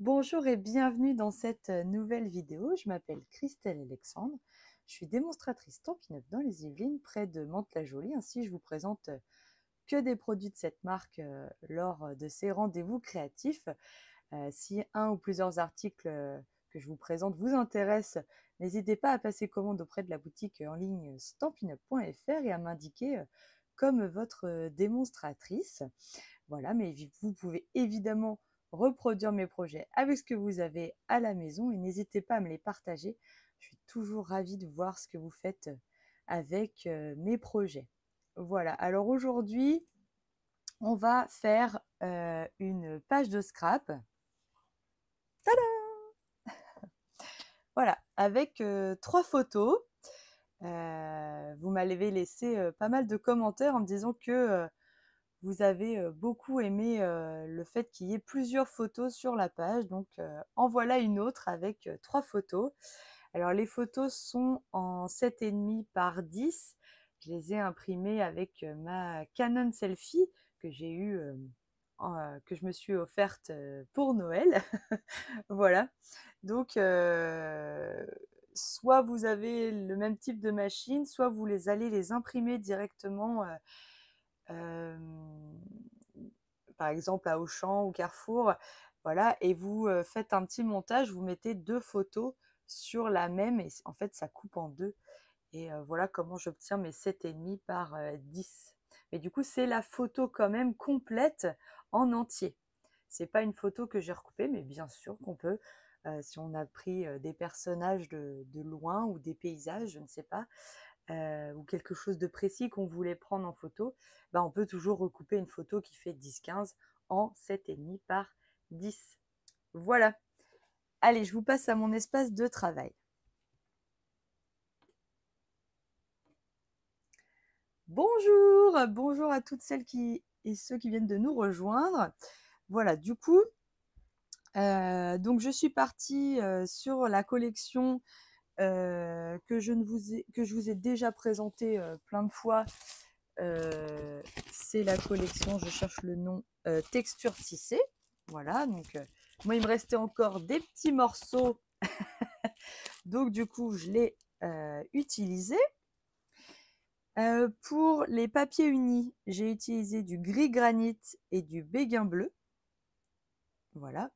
Bonjour et bienvenue dans cette nouvelle vidéo. Je m'appelle Christelle Alexandre. Je suis démonstratrice Stampin' Up dans les Yvelines, près de Mantes-la-Jolie. Ainsi, je vous présente que des produits de cette marque lors de ces rendez-vous créatifs. Si un ou plusieurs articles que je vous présente vous intéressent, n'hésitez pas à passer commande auprès de la boutique en ligne stampinup.fr et à m'indiquer comme votre démonstratrice. Voilà, mais vous pouvez évidemment reproduire mes projets avec ce que vous avez à la maison et n'hésitez pas à me les partager. Je suis toujours ravie de voir ce que vous faites avec mes projets. Voilà, alors aujourd'hui, on va faire une page de scrap. Tada! Voilà, avec 3 photos. Vous m'avez laissé pas mal de commentaires en me disant que vous avez beaucoup aimé le fait qu'il y ait plusieurs photos sur la page. Donc, en voilà une autre avec 3 photos. Alors, les photos sont en 7,5 par 10. Je les ai imprimées avec ma Canon Selfie que j'ai eue, que je me suis offerte pour Noël. Voilà. Donc, soit vous avez le même type de machine, soit vous allez les imprimer directement par exemple à Auchan ou Carrefour, voilà, et vous faites un petit montage, vous mettez 2 photos sur la même et en fait ça coupe en 2 et voilà comment j'obtiens mes 7,5 par 10. Mais du coup, c'est la photo quand même complète en entier. C'est pas une photo que j'ai recoupée, mais bien sûr qu'on peut, si on a pris des personnages de loin ou des paysages, je ne sais pas, ou quelque chose de précis qu'on voulait prendre en photo, bah, on peut toujours recouper une photo qui fait 10-15 en 7,5 par 10. Voilà. Allez, je vous passe à mon espace de travail. Bonjour, bonjour à toutes celles et ceux qui viennent de nous rejoindre. Voilà, du coup, donc je suis partie sur la collection que je vous ai déjà présentée plein de fois. C'est la collection, je cherche le nom, texture tissée. Voilà, donc moi il me restait encore des petits morceaux, donc du coup je l'ai utilisé. Pour les papiers unis, j'ai utilisé du gris granit et du béguin bleu. Voilà.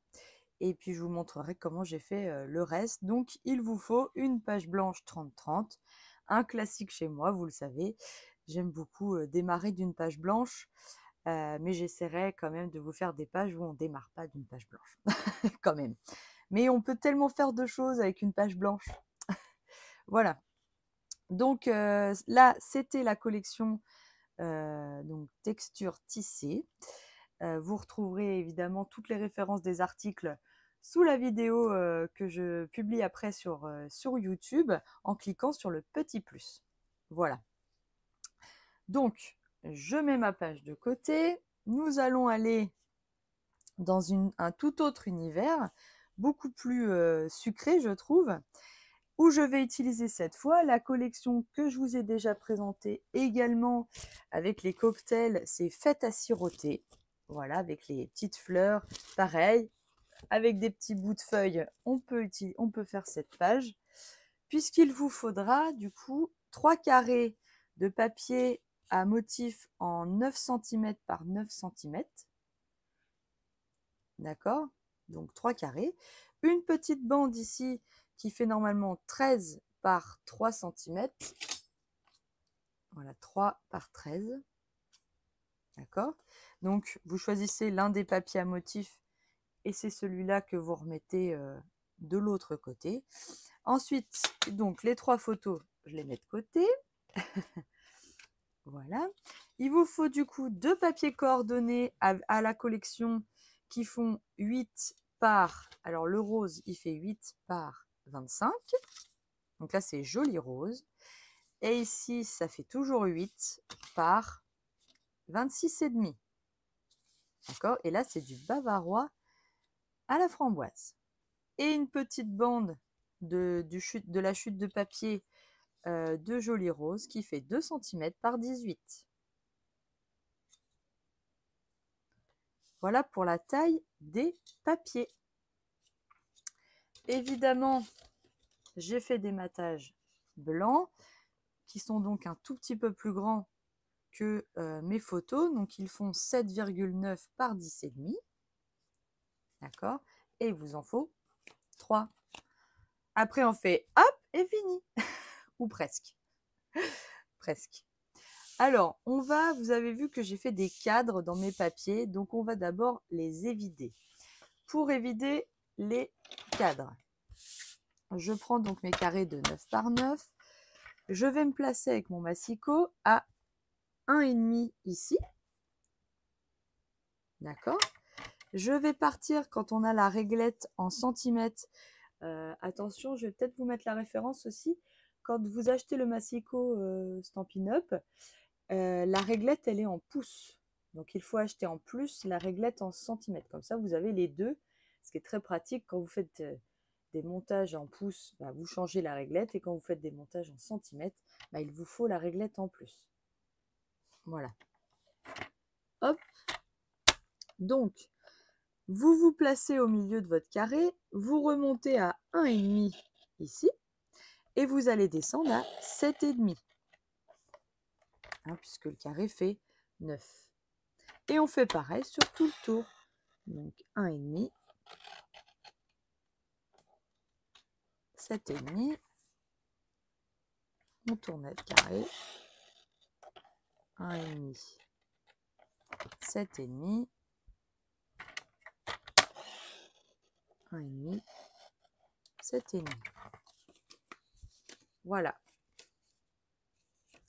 Et puis je vous montrerai comment j'ai fait le reste. Donc il vous faut une page blanche 30-30, un classique chez moi, vous le savez. J'aime beaucoup démarrer d'une page blanche, mais j'essaierai quand même de vous faire des pages où on ne démarre pas d'une page blanche, quand même. Mais on peut tellement faire de choses avec une page blanche. Voilà. Donc là, c'était la collection donc texture tissée. Vous retrouverez évidemment toutes les références des articles sous la vidéo que je publie après sur YouTube en cliquant sur le petit plus. Voilà. Donc, je mets ma page de côté. Nous allons aller dans un tout autre univers, beaucoup plus sucré, je trouve, où je vais utiliser cette fois la collection que je vous ai déjà présentée également avec les cocktails, c'est Fête à siroter. Voilà, avec les petites fleurs, pareil, avec des petits bouts de feuilles, on peut faire cette page, puisqu'il vous faudra du coup 3 carrés de papier à motif en 9 cm par 9 cm. D'accord? Donc 3 carrés. Une petite bande ici qui fait normalement 13 par 3 cm. Voilà, 3 par 13. D'accord? Donc vous choisissez l'un des papiers à motif et c'est celui-là que vous remettez de l'autre côté. Ensuite, donc les 3 photos, je les mets de côté. Voilà. Il vous faut du coup 2 papiers coordonnés à la collection qui font 8 par, alors le rose, il fait 8 par 25. Donc là, c'est joli rose. Et ici, ça fait toujours 8 par 26,5. D'accord? Et là, c'est du bavarois à la framboise. Et une petite bande de la chute de papier de joli rose qui fait 2 cm par 18. Voilà pour la taille des papiers. évidemment, j'ai fait des matages blancs qui sont donc un tout petit peu plus grands que mes photos. Donc, ils font 7,9 par 10,5. D'accord? Et il vous en faut 3. Après, on fait hop et fini. Ou presque. Presque. Alors, vous avez vu que j'ai fait des cadres dans mes papiers. Donc, on va d'abord les évider. Pour évider les cadres, je prends donc mes carrés de 9 par 9. Je vais me placer avec mon massicot à 1,5 ici. D'accord? Je vais partir quand on a la réglette en centimètres. Attention, je vais peut-être vous mettre la référence aussi. Quand vous achetez le massicot Stampin' Up, la réglette, elle est en pouces. Donc, il faut acheter en plus la réglette en centimètres. Comme ça, vous avez les deux. Ce qui est très pratique quand vous faites des montages en pouces, bah, vous changez la réglette. Et quand vous faites des montages en centimètres, bah, il vous faut la réglette en plus. Voilà. Hop. Donc, vous vous placez au milieu de votre carré. Vous remontez à 1,5 ici. Et vous allez descendre à 7,5. Hein, puisque le carré fait 9. Et on fait pareil sur tout le tour. Donc 1,5, 7,5. On tourne notre carré. 1,5, 7,5. 1,5, 7,5. Voilà.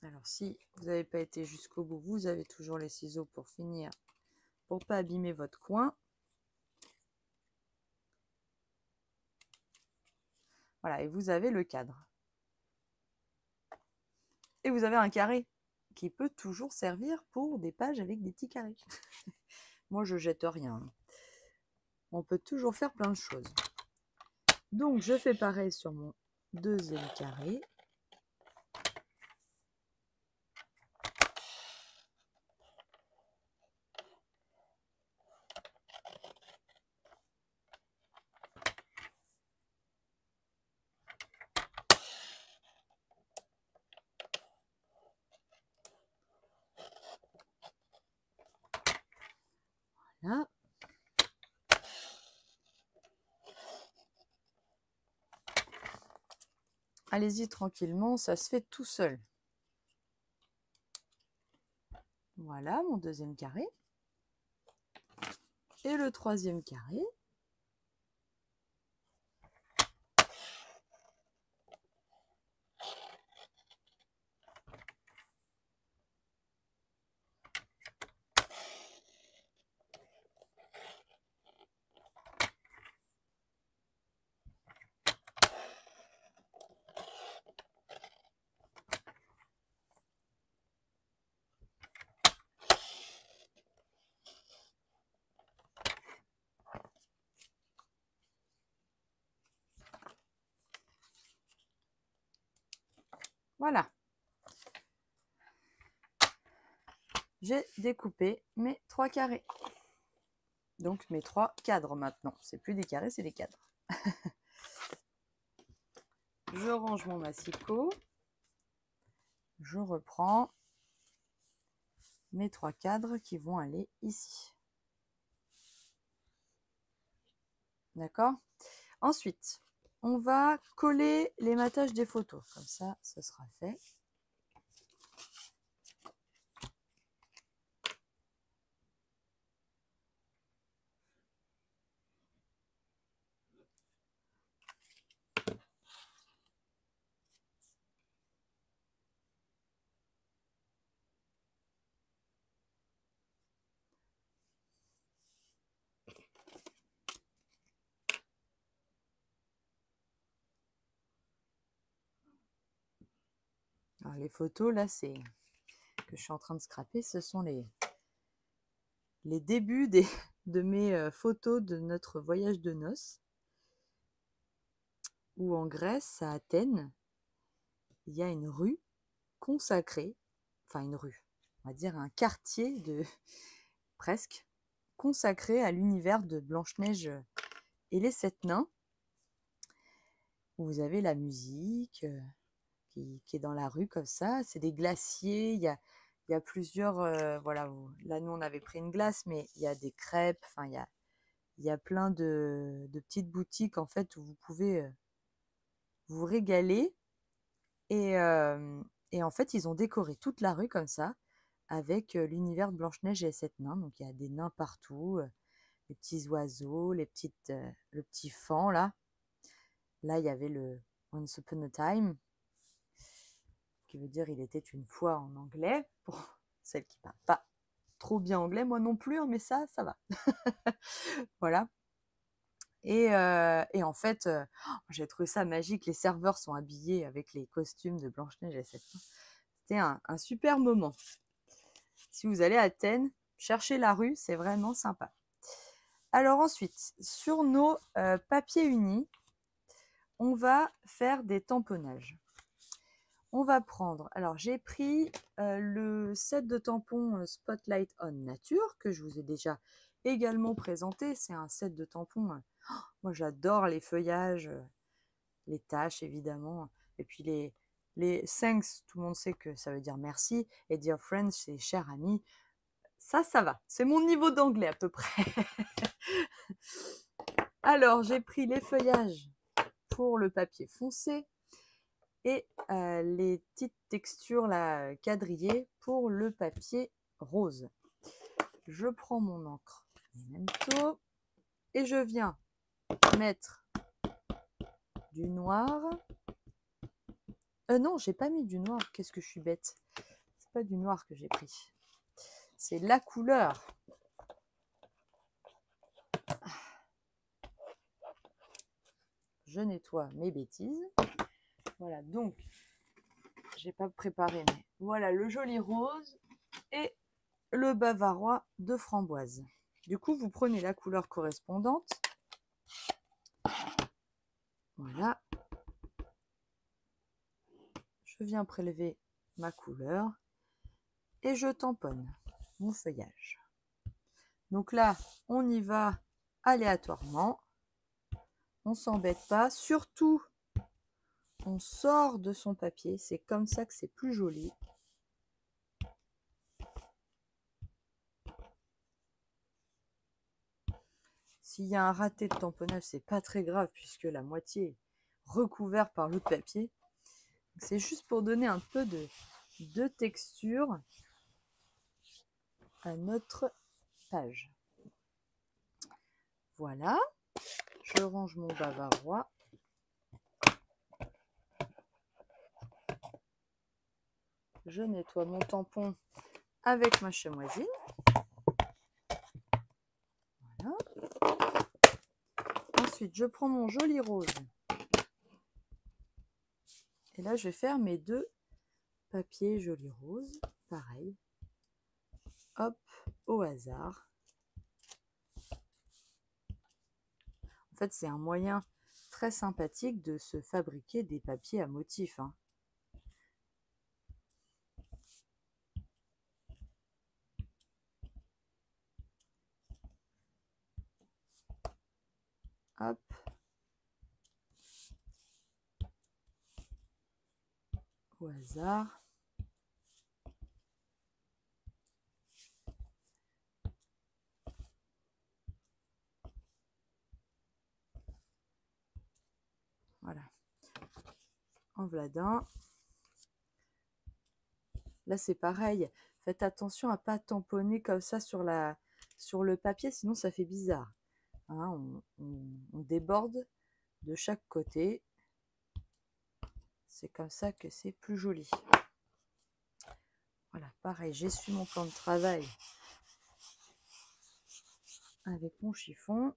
Alors si vous n'avez pas été jusqu'au bout, vous avez toujours les ciseaux pour finir, pour ne pas abîmer votre coin. Voilà, et vous avez le cadre. Et vous avez un carré qui peut toujours servir pour des pages avec des petits carrés. Moi, je jette rien. On peut toujours faire plein de choses. Donc, je fais pareil sur mon deuxième carré. Voilà. Allez-y tranquillement, ça se fait tout seul. Voilà mon deuxième carré. Et le troisième carré. Voilà. J'ai découpé mes 3 carrés. Donc mes 3 cadres maintenant. C'est plus des carrés, c'est des cadres. Je range mon massicot. Je reprends mes 3 cadres qui vont aller ici. D'accord? Ensuite, on va coller les matages des photos. Comme ça, ce sera fait. Alors, les photos, là, c'est que je suis en train de scraper, ce sont les débuts de mes photos de notre voyage de noces. Où en Grèce, à Athènes, il y a une rue consacrée, enfin une rue, on va dire un quartier presque, consacré à l'univers de Blanche-Neige et les 7 nains. où vous avez la musique qui est dans la rue comme ça. C'est des glaciers, il y a plusieurs, voilà, là nous on avait pris une glace, mais il y a des crêpes, enfin il y a plein de petites boutiques en fait où vous pouvez vous régaler. Et en fait, ils ont décoré toute la rue comme ça, avec l'univers de Blanche-Neige et les 7 nains. Donc, il y a des nains partout, les petits oiseaux, le petit faon, là. Là, il y avait le Once Upon a Time, qui veut dire il était une fois en anglais, pour celles qui ne parlent pas trop bien anglais, moi non plus, hein, mais ça va. Voilà. Et en fait, j'ai trouvé ça magique. Les serveurs sont habillés avec les costumes de Blanche-Neige et les 7 nains. C'était un super moment. Si vous allez à Athènes, cherchez la rue, c'est vraiment sympa. Alors ensuite, sur nos papiers unis, on va faire des tamponnages. On va prendre, alors j'ai pris le set de tampons Spotlight on Nature, que je vous ai déjà également présenté. C'est un set de tampons, moi j'adore les feuillages, les taches évidemment, et puis les thanks, tout le monde sait que ça veut dire merci, et dear friends, c'est cher ami. Ça va. C'est mon niveau d'anglais à peu près. Alors, j'ai pris les feuillages pour le papier foncé et les petites textures là, quadrillées pour le papier rose. Je prends mon encre Memento et je viens mettre du noir. Non, j'ai pas mis du noir. Qu'est-ce que je suis bête. C'est pas du noir que j'ai pris. C'est la couleur. Je nettoie mes bêtises. Voilà, donc, j'ai pas préparé, mais voilà le joli rose et le bavarois de framboise. Du coup, vous prenez la couleur correspondante. Voilà. Je viens prélever ma couleur et je tamponne mon feuillage. Donc là, on y va aléatoirement. On s'embête pas. Surtout, on sort de son papier. C'est comme ça que c'est plus joli. S'il y a un raté de tamponnage, c'est pas très grave puisque la moitié est recouverte par l'autre papier. C'est juste pour donner un peu de texture à notre page. Voilà. Je range mon bavarois. Je nettoie mon tampon avec ma chamoisine. Voilà. Ensuite, je prends mon joli rose. Et là, je vais faire mes deux papiers joli rose. Pareil. Hop, au hasard. En fait, c'est un moyen très sympathique de se fabriquer des papiers à motifs. Hein. Hop. Au hasard. Voilà. En vladin. Là, c'est pareil. Faites attention à ne pas tamponner comme ça sur le papier, sinon ça fait bizarre. Hein, on déborde de chaque côté. C'est comme ça que c'est plus joli. Voilà, pareil, j'essuie mon plan de travail avec mon chiffon.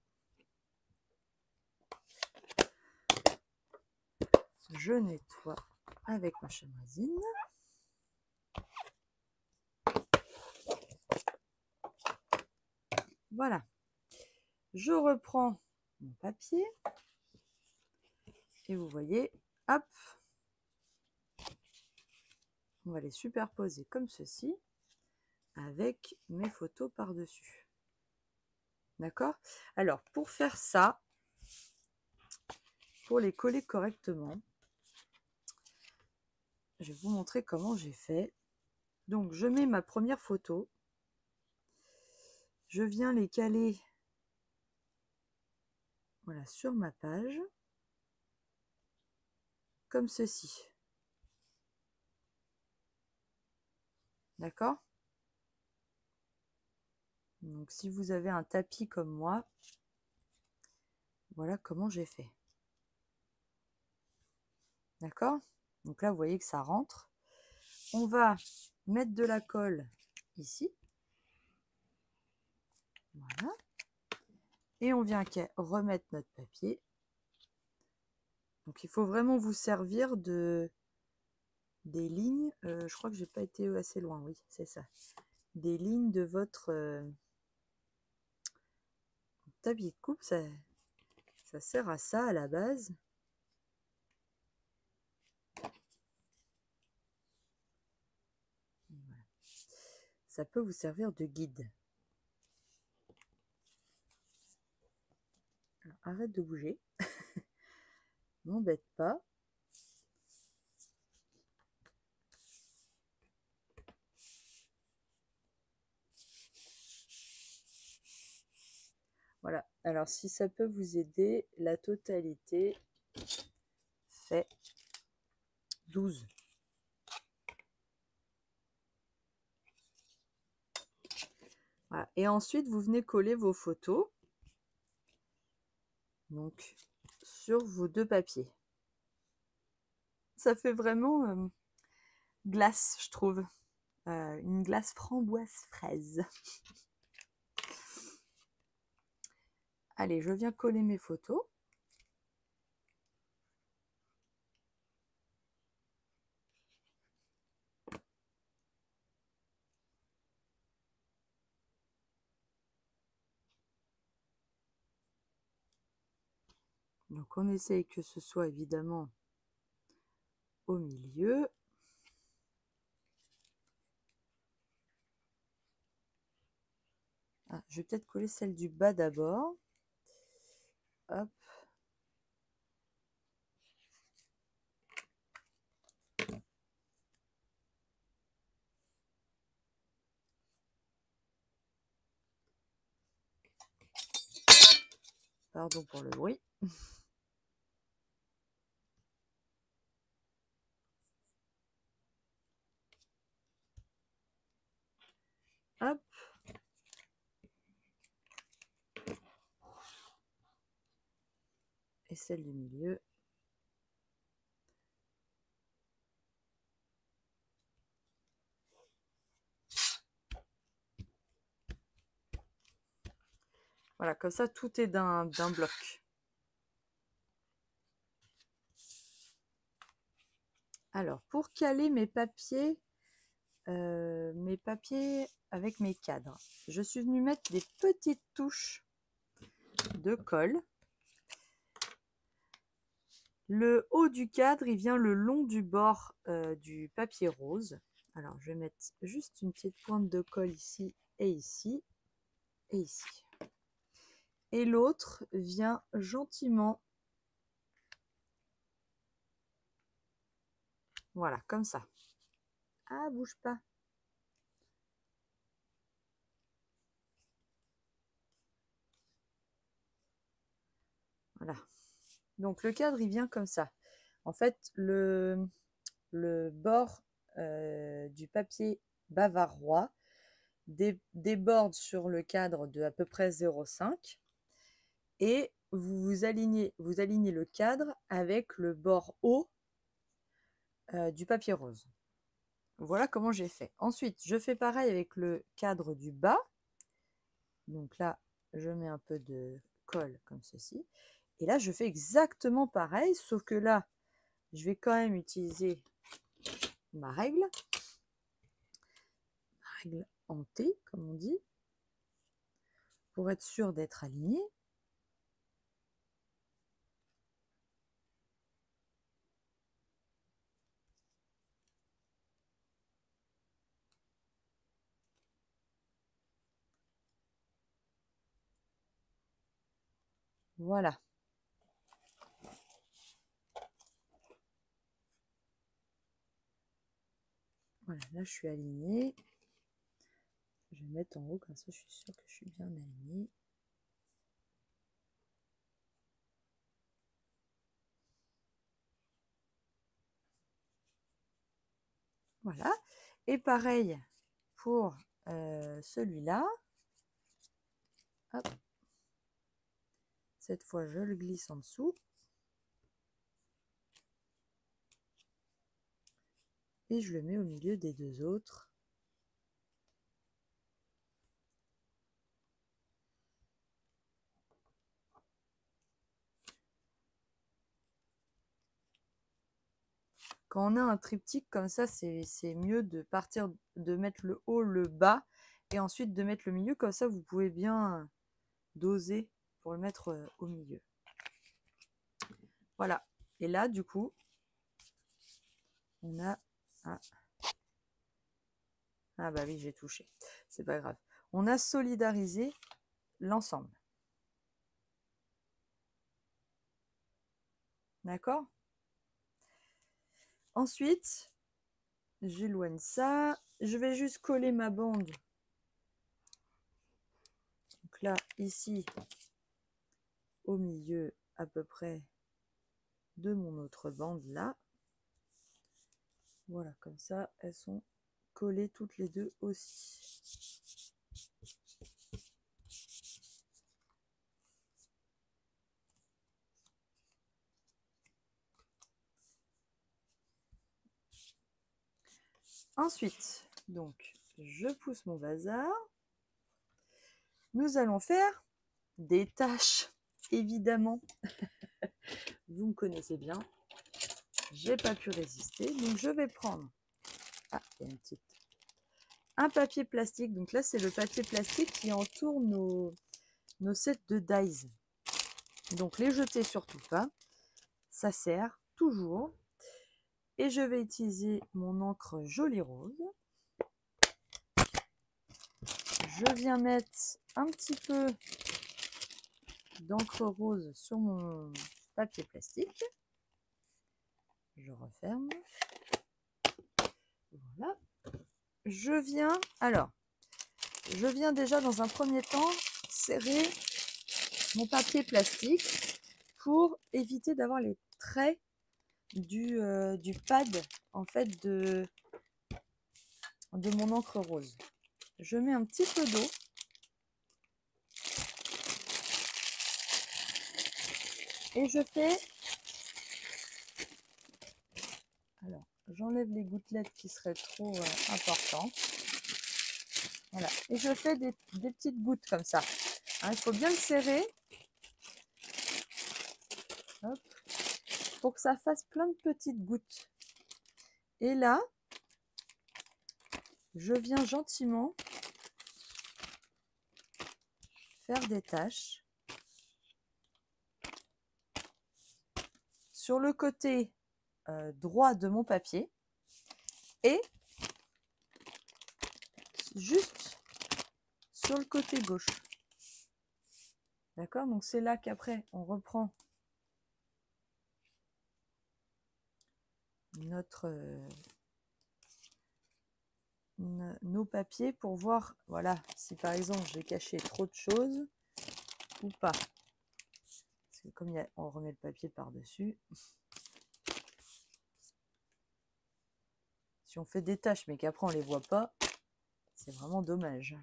Je nettoie avec ma chamoisine. Voilà. Je reprends mon papier. Et vous voyez, hop, on va les superposer comme ceci avec mes photos par-dessus. D'accord? Alors, pour faire ça, pour les coller correctement, je vais vous montrer comment j'ai fait. Donc, je mets ma première photo. Je viens les caler voilà, sur ma page, comme ceci. D'accord? Donc, si vous avez un tapis comme moi, voilà comment j'ai fait. D'accord? Donc là, vous voyez que ça rentre. On va mettre de la colle ici. Voilà. Et on vient remettre notre papier. Donc, il faut vraiment vous servir des lignes. Je crois que j'ai pas été assez loin. Oui, c'est ça. Des lignes de votre tablier de coupe. Ça sert à ça à la base. Voilà. Ça peut vous servir de guide. Alors, arrête de bouger. M'embête pas. Voilà. Alors, si ça peut vous aider, la totalité fait 12. Voilà. Et ensuite, vous venez coller vos photos. Donc, sur vos deux papiers. Ça fait vraiment glace, je trouve. Une glace framboise fraise. Allez, je viens coller mes photos. Donc, on essaye que ce soit évidemment au milieu. Ah, je vais peut-être coller celle du bas d'abord. Hop. Pardon pour le bruit. Hop. Et celle du milieu. Voilà, comme ça, tout est d'un bloc. Alors, pour caler mes papiers avec mes cadres, je suis venue mettre des petites touches de colle. Le haut du cadre, il vient le long du bord du papier rose. Alors, je vais mettre juste une petite pointe de colle ici et ici et ici. Et l'autre vient gentiment, voilà, comme ça. Ah, bouge pas. Voilà. Donc, le cadre, il vient comme ça. En fait, le bord du papier bavarois déborde sur le cadre de à peu près 0,5 et vous alignez le cadre avec le bord haut du papier rose. Voilà comment j'ai fait. Ensuite, je fais pareil avec le cadre du bas. Donc là, je mets un peu de colle comme ceci. Et là, je fais exactement pareil, sauf que là, je vais quand même utiliser ma règle en T, comme on dit, pour être sûr d'être aligné. Voilà. Voilà, là je suis alignée. Je vais mettre en haut, comme ça je suis sûre que je suis bien alignée. Voilà. Et pareil pour celui-là. Hop. Cette fois, je le glisse en dessous. Et je le mets au milieu des deux autres. Quand on a un triptyque comme ça, c'est mieux de partir, de mettre le haut, le bas, et ensuite de mettre le milieu. Comme ça, vous pouvez bien doser pour le mettre au milieu. Voilà. Et là, du coup, on a... Ah bah oui, j'ai touché. C'est pas grave. On a solidarisé l'ensemble. D'accord? Ensuite, j'éloigne ça. Je vais juste coller ma bande. Donc là, ici, au milieu à peu près de mon autre bande là. Voilà, comme ça, elles sont collées toutes les deux aussi. Ensuite, donc, je pousse mon bazar. Nous allons faire des tâches, évidemment. Vous me connaissez bien. J'ai pas pu résister, donc je vais prendre il y a une petite... un papier plastique. Donc là, c'est le papier plastique qui entoure nos sets de dies. Donc les jeter surtout pas. Ça sert toujours. Et je vais utiliser mon encre Joli Rose. Je viens mettre un petit peu d'encre rose sur mon papier plastique. Je referme. Voilà. Je viens déjà dans un premier temps serrer mon papier plastique pour éviter d'avoir les traits du pad en fait de mon encre rose. Je mets un petit peu d'eau. Et je fais... Alors, j'enlève les gouttelettes qui seraient trop importantes. Voilà. Et je fais des petites gouttes comme ça. Hein, il faut bien le serrer. Hop. Pour que ça fasse plein de petites gouttes. Et là, je viens gentiment faire des taches sur le côté droit de mon papier et juste sur le côté gauche. D'accord? Donc c'est là qu'après on reprend nos papiers pour voir, voilà, si par exemple j'ai caché trop de choses ou pas. Parce que comme on remet le papier par-dessus. Si on fait des tâches mais qu'après on les voit pas, c'est vraiment dommage.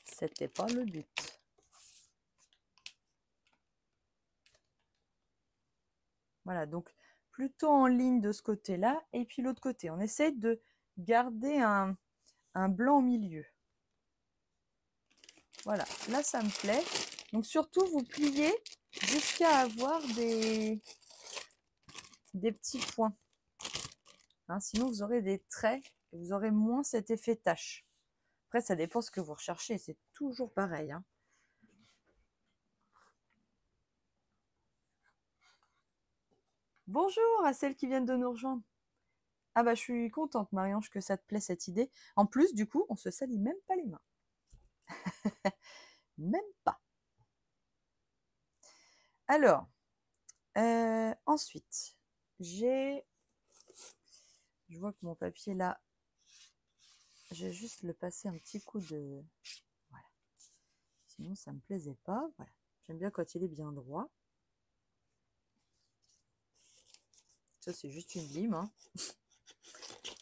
C'était pas le but. Voilà, donc plutôt en ligne de ce côté-là. Et puis l'autre côté, on essaie de garder un blanc au milieu. Voilà, là ça me plaît. Donc surtout, vous pliez jusqu'à avoir des petits points. Hein, sinon, vous aurez des traits et vous aurez moins cet effet tache. Après, ça dépend ce que vous recherchez. C'est toujours pareil. Hein. Bonjour à celles qui viennent de nous rejoindre. Ah bah je suis contente Marie-Ange que ça te plaît cette idée. En plus du coup on se salit même pas les mains. Même pas. Alors ensuite j'ai Je vois que mon papier là, je vais juste le passer un petit coup de... Voilà. Sinon, ça me plaisait pas. Voilà. J'aime bien quand il est bien droit. Ça, c'est juste une lime. Hein.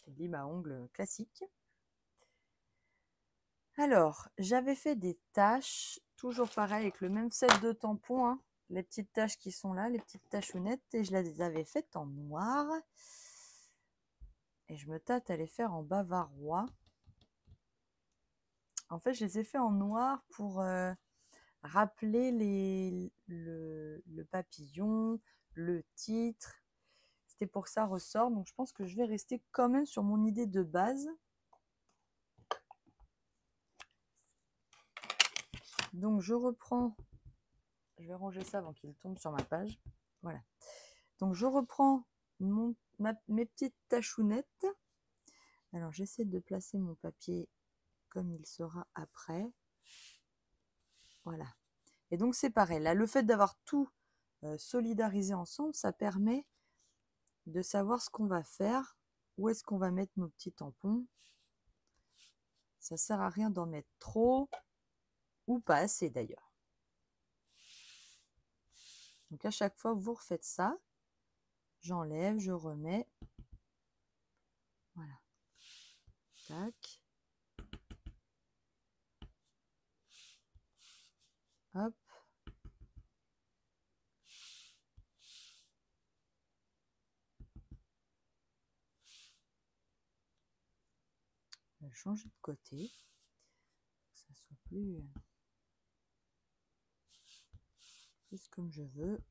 Une lime à ongles classique. Alors, j'avais fait des taches, toujours pareil, avec le même set de tampons. Hein. Les petites taches qui sont là, les petites tachounettes. Et je les avais faites en noir. Et je me tâte à les faire en bavarois. En fait, je les ai fait en noir pour rappeler le papillon, le titre. C'était pour que ça ressort. Donc, je pense que je vais rester quand même sur mon idée de base. Donc, je reprends. Je vais ranger ça avant qu'il tombe sur ma page. Voilà. Donc, je reprends mes petites tachounettes. Alors, j'essaie de placer mon papier comme il sera après. Voilà. Et donc, c'est pareil. Là, le fait d'avoir tout solidarisé ensemble, ça permet de savoir ce qu'on va faire, où est-ce qu'on va mettre nos petits tampons. Ça sert à rien d'en mettre trop, ou pas assez d'ailleurs. Donc à chaque fois, vous refaites ça. J'enlève, je remets. Voilà. Tac. Hop. Je vais changer de côté. Que ça soit plus comme je veux.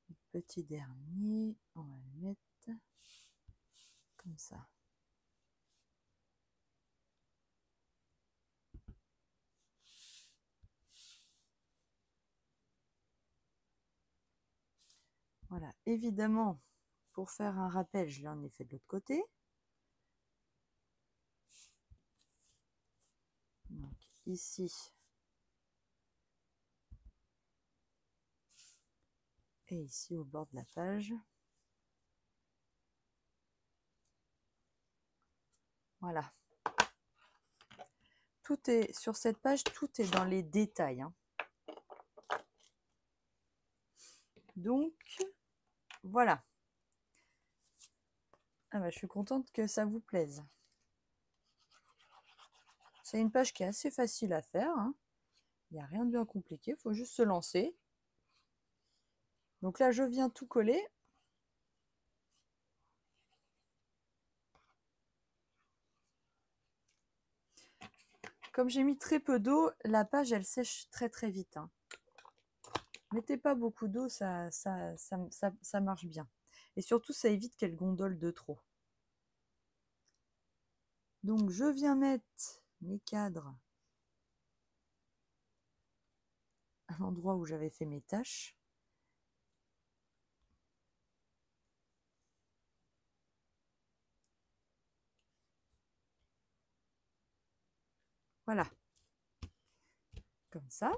Le petit dernier, on va le mettre comme ça. Voilà, évidemment, pour faire un rappel, je l'en ai fait de l'autre côté. Donc ici, et ici au bord de la page. Voilà. Tout est sur cette page, tout est dans les détails. Hein. Donc, voilà. Ah bah, je suis contente que ça vous plaise. C'est une page qui est assez facile à faire. Hein. Il n'y a rien de bien compliqué, il faut juste se lancer. Donc là, je viens tout coller. Comme j'ai mis très peu d'eau, la page, elle sèche très très vite. Hein. Mettez pas beaucoup d'eau, ça marche bien. Et surtout, ça évite qu'elle gondole de trop. Donc, je viens mettre mes cadres à l'endroit où j'avais fait mes tâches. Voilà. Comme ça.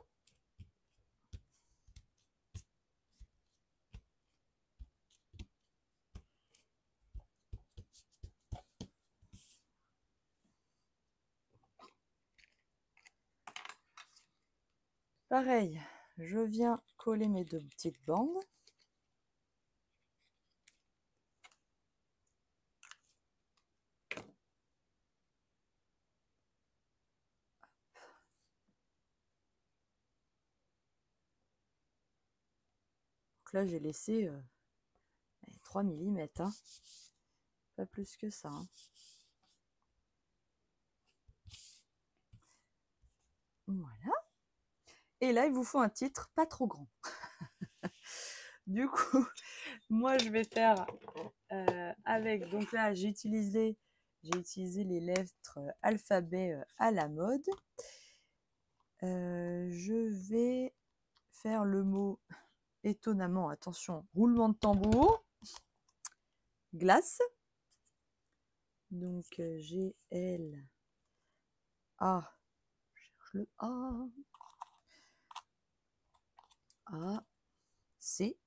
Pareil, je viens coller mes deux petites bandes. Donc là, j'ai laissé 3 mm, hein. Pas plus que ça. Hein. Voilà. Et là, il vous faut un titre pas trop grand. Du coup, moi, je vais faire avec... Donc là, j'ai utilisé les lettres alphabet à la mode. Je vais faire le mot, étonnamment, attention, roulement de tambour, glace. Donc, G, L, A, je cherche le A, C,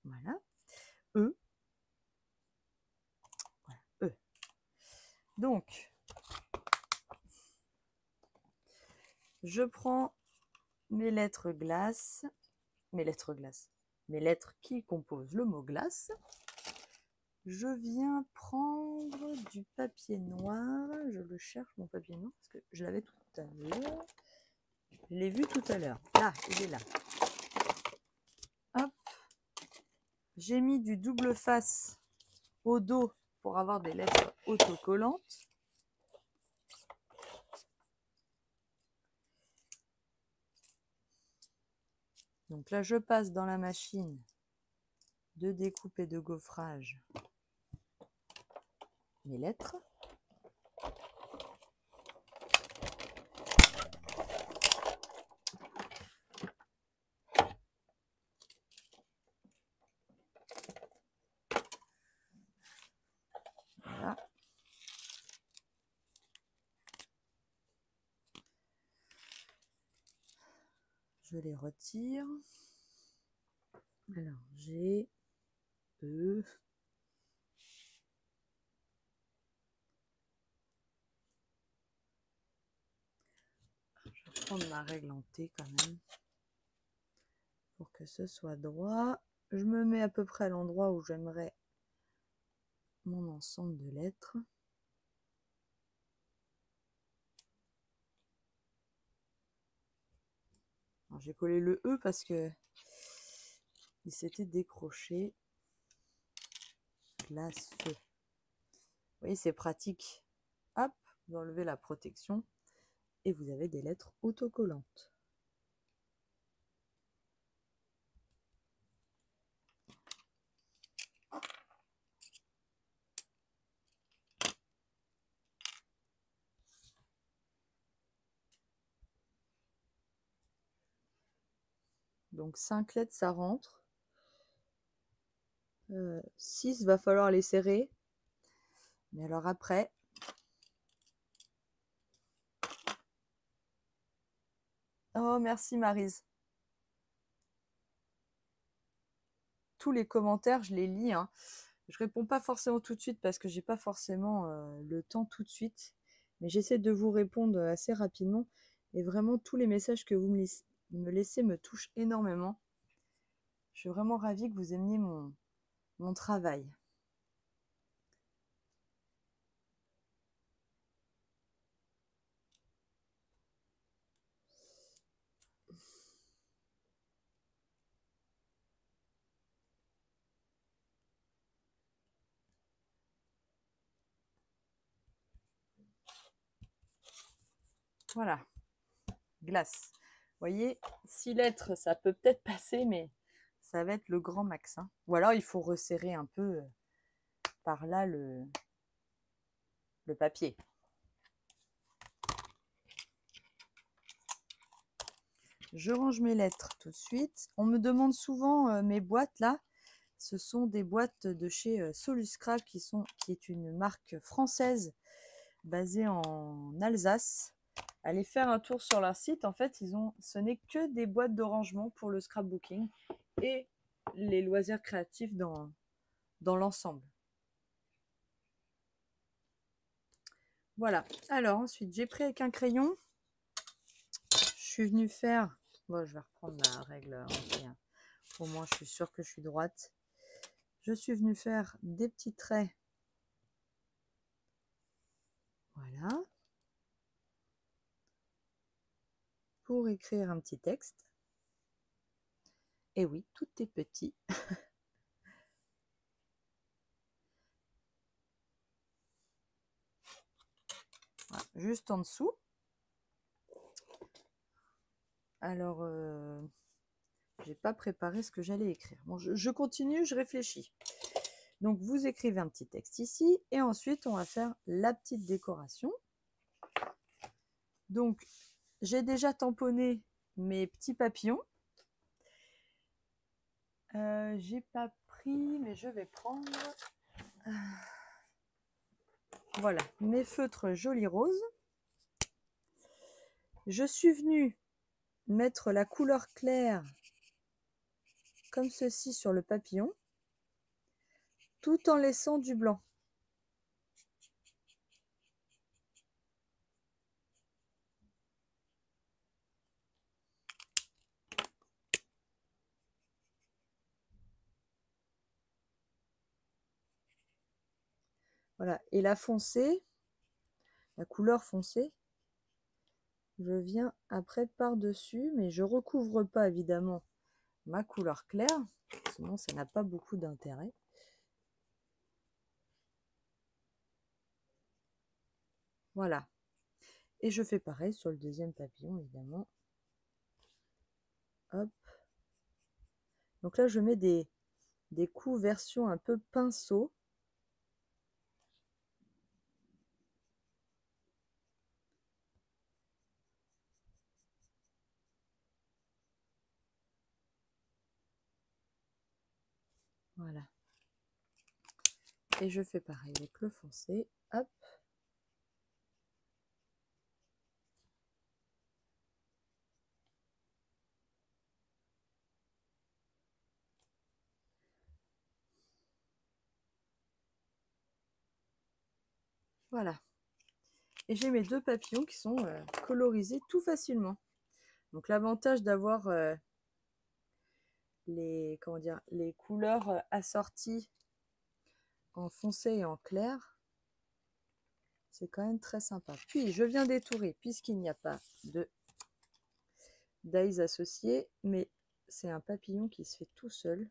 Voilà. E. Voilà. E. Donc, je prends mes lettres glace, mes lettres qui composent le mot glace. Je viens prendre du papier noir. Je le cherche, mon papier noir, parce que je l'avais tout à l'heure. Je l'ai vu tout à l'heure. Là, il est là. Hop. J'ai mis du double face au dos pour avoir des lettres autocollantes. Donc là, je passe dans la machine de découpe et de gaufrage mes lettres. Voilà. Je les retire. Alors, j'ai E. Je vais prendre ma règle en T quand même pour que ce soit droit. Je me mets à peu près à l'endroit où j'aimerais mon ensemble de lettres. J'ai collé le E parce que il s'était décroché. Glace. Vous voyez, c'est pratique. Hop, vous enlevez la protection et vous avez des lettres autocollantes. Donc 5 lettres, ça rentre. 6, va falloir les serrer. Mais alors après, oh merci Maryse. Tous les commentaires, je les lis. Hein. Je réponds pas forcément tout de suite parce que j'ai pas forcément le temps tout de suite. Mais j'essaie de vous répondre assez rapidement. Et vraiment, tous les messages que vous me laissez me touchent énormément. Je suis vraiment ravie que vous aimiez mon travail. Voilà, glace. Vous voyez, 6 lettres, ça peut peut-être passer, mais ça va être le grand max. Hein. Ou alors, il faut resserrer un peu par là le papier. Je range mes lettres tout de suite. On me demande souvent mes boîtes là. Ce sont des boîtes de chez Soluscrap qui est une marque française basée en Alsace. Allez faire un tour sur leur site. En fait, ce n'est que des boîtes de rangement pour le scrapbooking et les loisirs créatifs dans l'ensemble. Voilà. Alors ensuite, j'ai pris avec un crayon. Je suis venue faire... Bon, je vais reprendre la règle entière. Au moins, je suis sûre que je suis droite. Je suis venue faire des petits traits. Voilà. Pour écrire un petit texte. Et oui, tout est petit. Voilà, juste en dessous. Alors, j'ai pas préparé ce que j'allais écrire. Bon, je continue, je réfléchis. Donc, vous écrivez un petit texte ici. Et ensuite, on va faire la petite décoration. Donc, j'ai déjà tamponné mes petits papillons. J'ai pas pris, mais je vais prendre... Voilà, mes feutres jolis roses. Je suis venue mettre la couleur claire comme ceci sur le papillon, tout en laissant du blanc. Voilà, et la foncée, la couleur foncée, je viens après par-dessus, mais je recouvre pas évidemment ma couleur claire, sinon ça n'a pas beaucoup d'intérêt. Voilà. Et je fais pareil sur le deuxième papillon, évidemment. Hop. Donc là, je mets des coups version un peu pinceau. Voilà. Et je fais pareil avec le foncé. Hop. Voilà. Et j'ai mes deux papillons qui sont colorisés tout facilement. Donc l'avantage d'avoir les couleurs assorties en foncé et en clair, c'est quand même très sympa. Puis je viens d'étourer, puisqu'il n'y a pas d'ails associés, mais c'est un papillon qui se fait tout seul.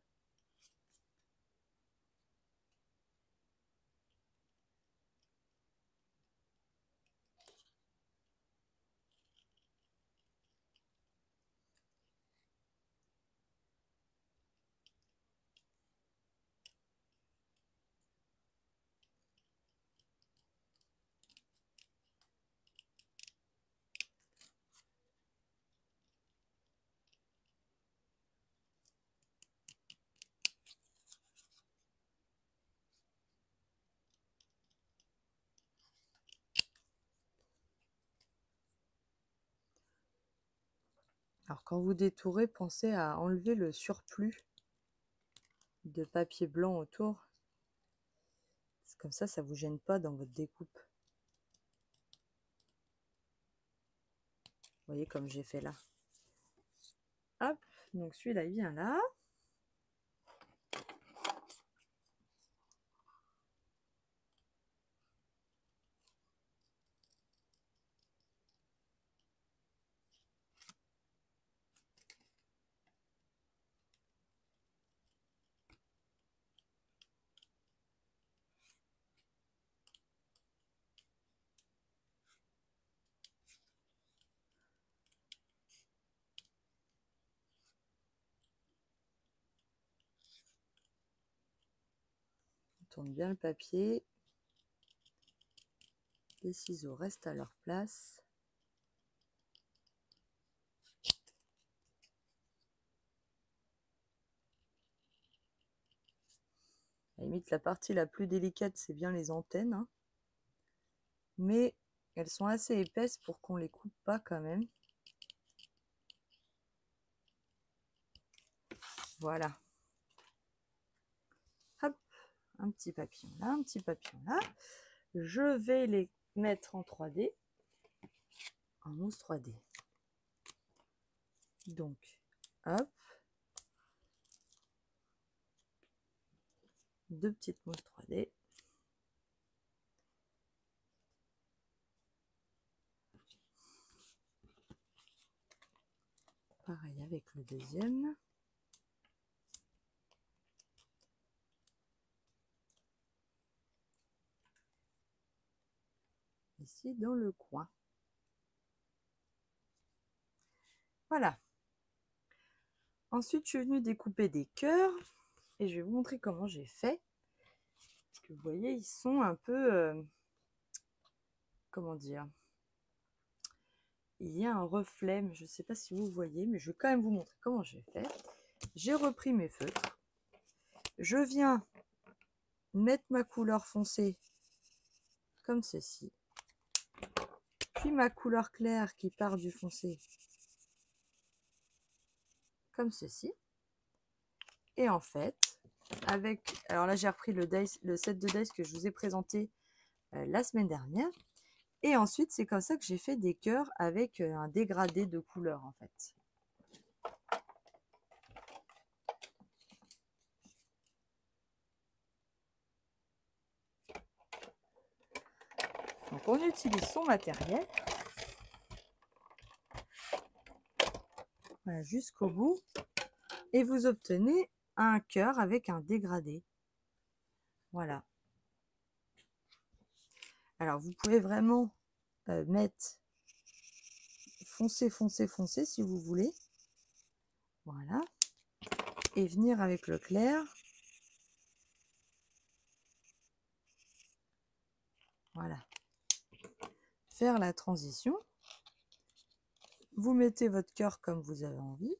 Alors quand vous détourez, pensez à enlever le surplus de papier blanc autour. Comme ça ne vous gêne pas dans votre découpe. Vous voyez comme j'ai fait là. Hop, donc celui-là il vient là. On tourne bien le papier. Les ciseaux restent à leur place. À la limite, la partie la plus délicate, c'est bien les antennes. Hein. Mais elles sont assez épaisses pour qu'on les coupe pas quand même. Voilà. Hop, un petit papillon là, un petit papillon là. Je vais les mettre en 3D, en mousse 3D. Donc, hop, deux petites mousses 3D. Pareil avec le deuxième. Ici dans le coin. Voilà. Ensuite, je suis venue découper des cœurs et je vais vous montrer comment j'ai fait. Parce que vous voyez, ils sont un peu... comment dire? Il y a un reflet, mais je ne sais pas si vous voyez, mais je vais quand même vous montrer comment j'ai fait. J'ai repris mes feutres. Je viens mettre ma couleur foncée comme ceci. Puis ma couleur claire qui part du foncé comme ceci. Et en fait, alors là, j'ai repris le set de dice que je vous ai présenté la semaine dernière. Et ensuite, c'est comme ça que j'ai fait des cœurs avec un dégradé de couleurs, en fait. Donc, on utilise son matériel. Voilà, jusqu'au bout. Et vous obtenez un cœur avec un dégradé. Voilà. Alors, vous pouvez vraiment mettre foncé, foncé, foncé si vous voulez. Voilà. Et venir avec le clair. Voilà. Faire la transition. Vous mettez votre cœur comme vous avez envie.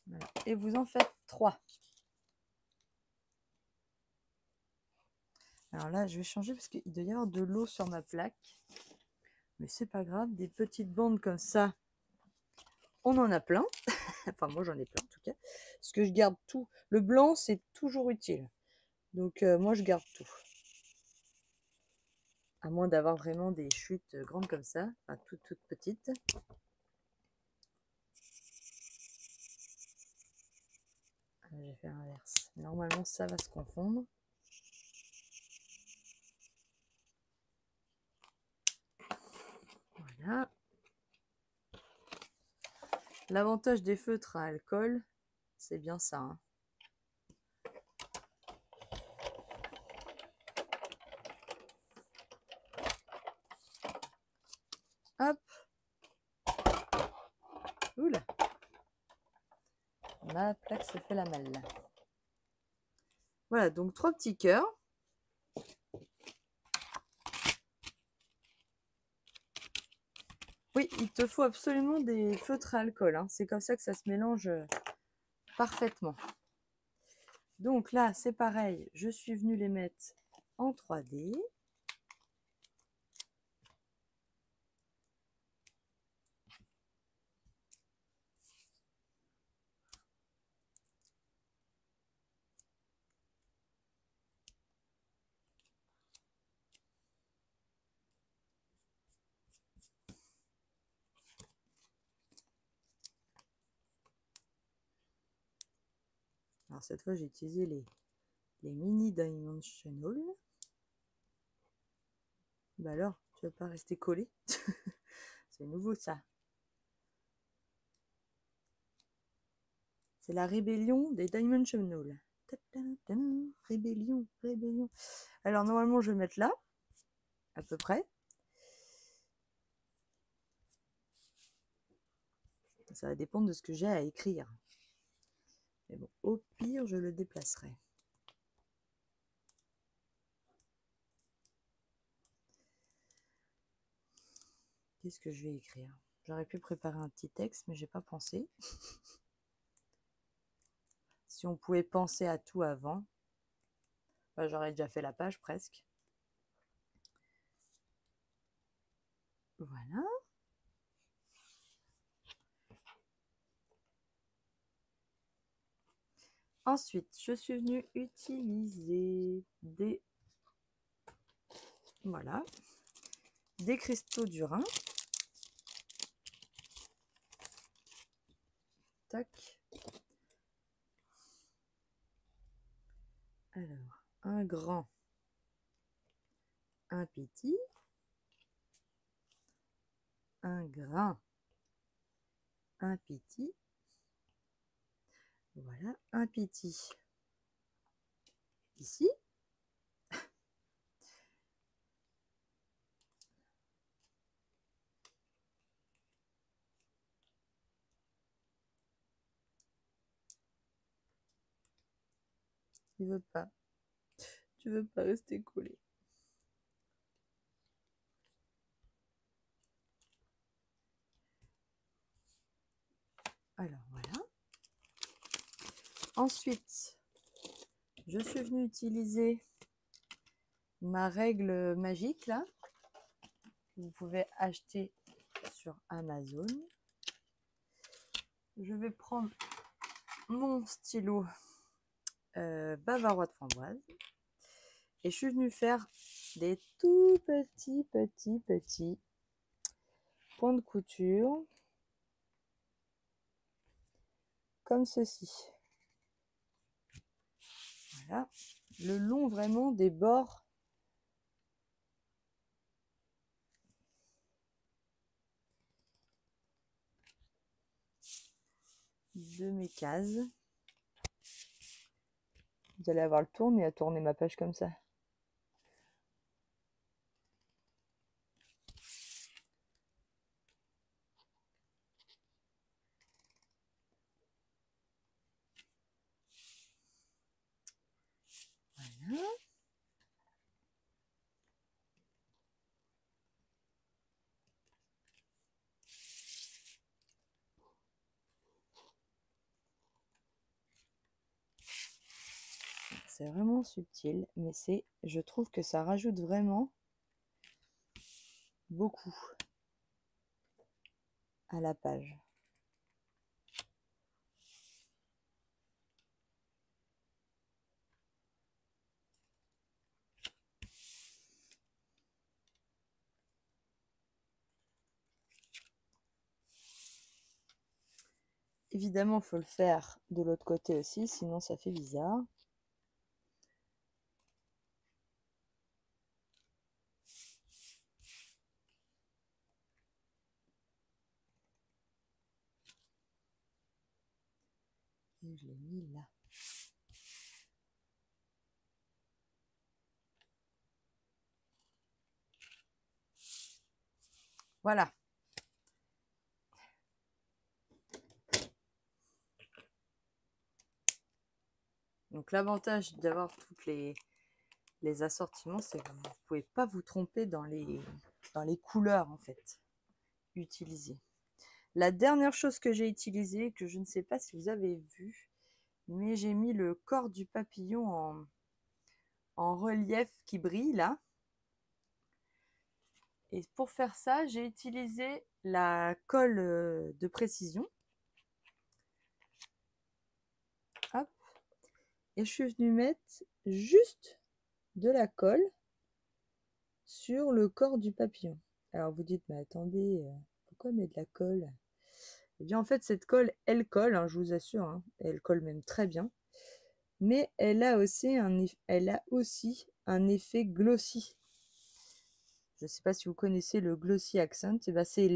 Voilà. Et vous en faites 3. Alors là, je vais changer parce qu'il doit y avoir de l'eau sur ma plaque. Mais c'est pas grave, des petites bandes comme ça, on en a plein. Enfin, moi j'en ai plein en tout cas. Parce que je garde tout. Le blanc, c'est toujours utile. Donc moi, je garde tout. À moins d'avoir vraiment des chutes grandes comme ça. Enfin, toutes petites. J'ai fait l'inverse. Normalement, ça va se confondre. Voilà. L'avantage des feutres à alcool, c'est bien ça. Hein. Hop. Oula. Ma plaque se fait la malle. Voilà, donc 3 petits cœurs. Oui, il te faut absolument des feutres à alcool. Hein. C'est comme ça que ça se mélange parfaitement. Donc là, c'est pareil. Je suis venue les mettre en 3D. Alors cette fois, j'ai utilisé les mini dimensional. Bah alors, tu vas pas rester collé. C'est nouveau ça. C'est la rébellion des dimensional. Rébellion, rébellion. Alors normalement, je vais mettre là, à peu près. Ça va dépendre de ce que j'ai à écrire. Mais bon, au pire, je le déplacerai. Qu'est-ce que je vais écrire? J'aurais pu préparer un petit texte, mais j'ai pas pensé. Si on pouvait penser à tout avant, bah, j'aurais déjà fait la page presque. Voilà. Ensuite, je suis venue utiliser des cristaux d'Urin. Tac. Alors, un grand, un petit, un grain, un petit. Voilà, un petit ici. Il veut pas. Tu veux pas rester collé. Alors voilà. Ensuite, je suis venue utiliser ma règle magique là, que vous pouvez acheter sur Amazon. Je vais prendre mon stylo bavarois de framboise et je suis venue faire des tout petits points de couture comme ceci. Voilà, le long vraiment des bords de mes cases. Vous allez avoir le tourne et à tourner ma page comme ça. Voilà. C'est vraiment subtil, mais je trouve que ça rajoute vraiment beaucoup à la page. Évidemment, il faut le faire de l'autre côté aussi, sinon ça fait bizarre. Et je l'ai mis là. Voilà. Donc l'avantage d'avoir toutes les assortiments, c'est que vous ne pouvez pas vous tromper dans les couleurs en fait utilisées. La dernière chose que j'ai utilisée, que je ne sais pas si vous avez vu, mais j'ai mis le corps du papillon en relief qui brille là. Et pour faire ça, j'ai utilisé la colle de précision. Hop. Et je suis venue mettre juste de la colle sur le corps du papillon. Alors vous dites, mais attendez, pourquoi mettre de la colle? Eh bien en fait cette colle, elle colle, hein, je vous assure, hein, elle colle même très bien. Mais elle a aussi un effet glossy. Je ne sais pas si vous connaissez le glossy accent, et ben c'est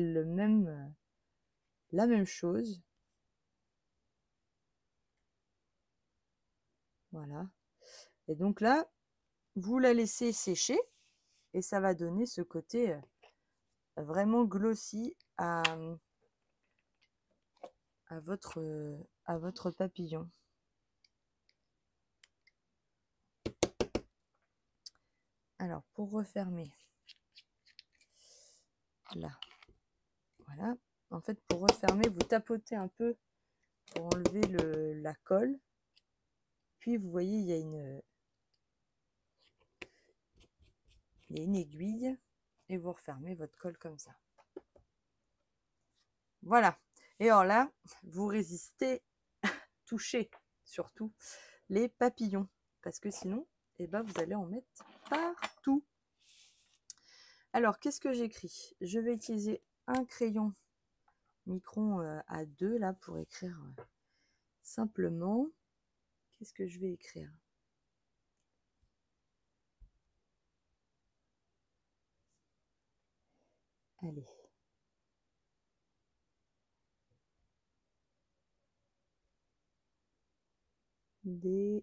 la même chose. Voilà. Et donc là, vous la laissez sécher et ça va donner ce côté vraiment glossy à votre papillon. Alors, pour refermer, là, voilà. En fait, pour refermer, vous tapotez un peu pour enlever la colle. Puis, vous voyez, il y a une aiguille et vous refermez votre colle comme ça. Voilà. Et alors là, vous résistez, touchez surtout les papillons parce que sinon, eh ben, vous allez en mettre partout. Alors, qu'est-ce que j'écris? Je vais utiliser un crayon micron à 2 là pour écrire simplement. Qu'est-ce que je vais écrire? Allez. Des...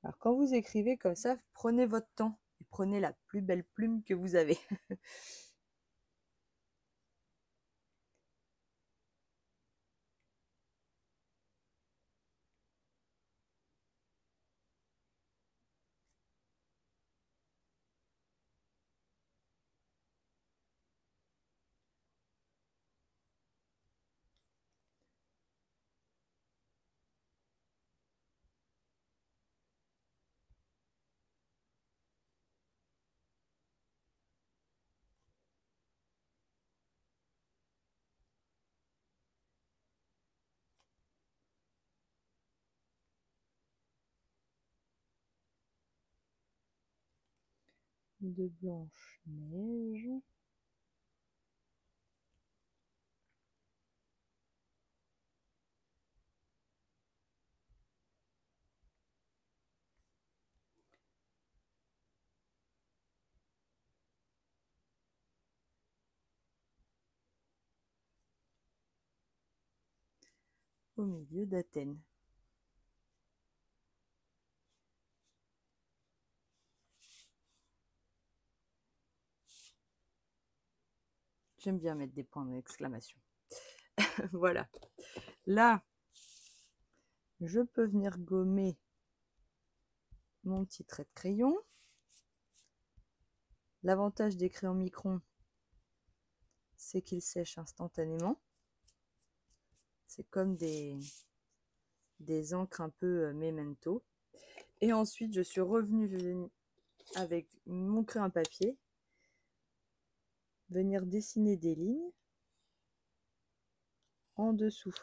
Alors, quand vous écrivez comme ça, prenez votre temps et prenez la plus belle plume que vous avez. de Blanche-Neige. Au milieu d'Athènes. J'aime bien mettre des points d'exclamation. Voilà. Là, je peux venir gommer mon petit trait de crayon. L'avantage des crayons Micron, c'est qu'ils sèchent instantanément. C'est comme des encres un peu memento. Et ensuite, je suis revenue avec mon crayon à papier, venir dessiner des lignes en dessous.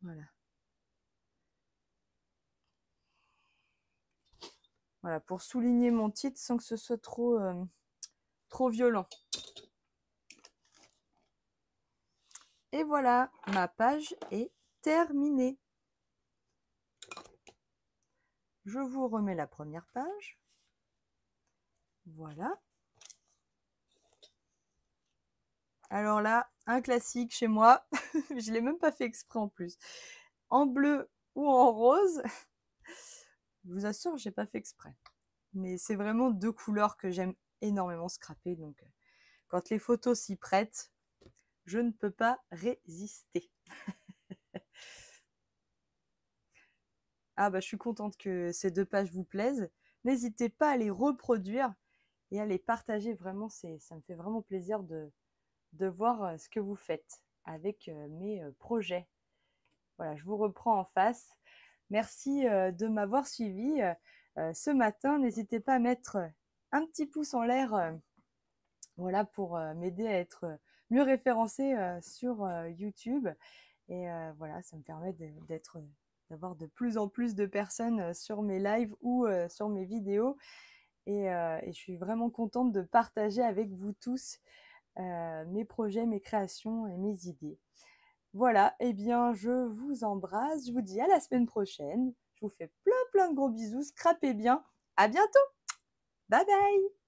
Voilà. Voilà, pour souligner mon titre sans que ce soit trop violent. Et voilà, ma page est terminée. Je vous remets la première page. Voilà. Alors là, un classique chez moi. Je ne l'ai même pas fait exprès en plus. En bleu ou en rose. Je vous assure, je n'ai pas fait exprès. Mais c'est vraiment deux couleurs que j'aime énormément scraper. Donc, quand les photos s'y prêtent, je ne peux pas résister. Ah bah, je suis contente que ces deux pages vous plaisent. N'hésitez pas à les reproduire et à les partager. Vraiment, ça me fait vraiment plaisir de voir ce que vous faites avec mes projets. Voilà, je vous reprends en face. Merci de m'avoir suivi ce matin. N'hésitez pas à mettre un petit pouce en l'air voilà, pour m'aider à être mieux référencée sur YouTube. Et voilà, ça me permet d'avoir de plus en plus de personnes sur mes lives ou sur mes vidéos. Et je suis vraiment contente de partager avec vous tous mes projets, mes créations et mes idées. Voilà, eh bien, je vous embrasse. Je vous dis à la semaine prochaine. Je vous fais plein de gros bisous. Scrapez bien. À bientôt. Bye bye.